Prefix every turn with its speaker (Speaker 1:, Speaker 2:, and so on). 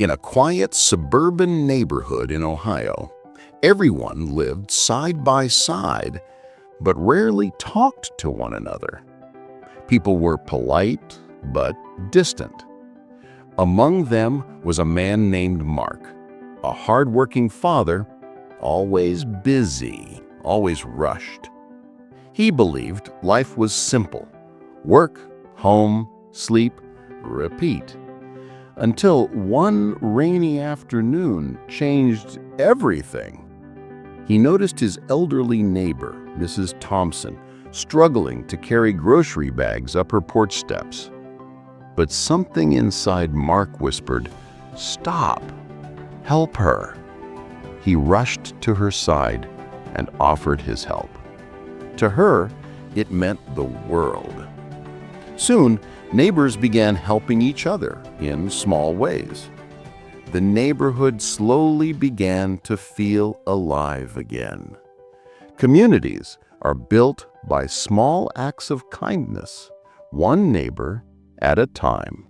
Speaker 1: In a quiet suburban neighborhood in Ohio, everyone lived side by side, but rarely talked to one another. People were polite, but distant. Among them was a man named Mark, a hardworking father, always busy, always rushed. He believed life was simple: work, home, sleep, repeat. Until one rainy afternoon changed everything. He noticed his elderly neighbor, Mrs. Thompson, struggling to carry grocery bags up her porch steps. But something inside Mark whispered, "Stop! Help her!" He rushed to her side and offered his help. To her, it meant the world. Soon, neighbors began helping each other in small ways. The neighborhood slowly began to feel alive again. Communities are built by small acts of kindness, one neighbor at a time.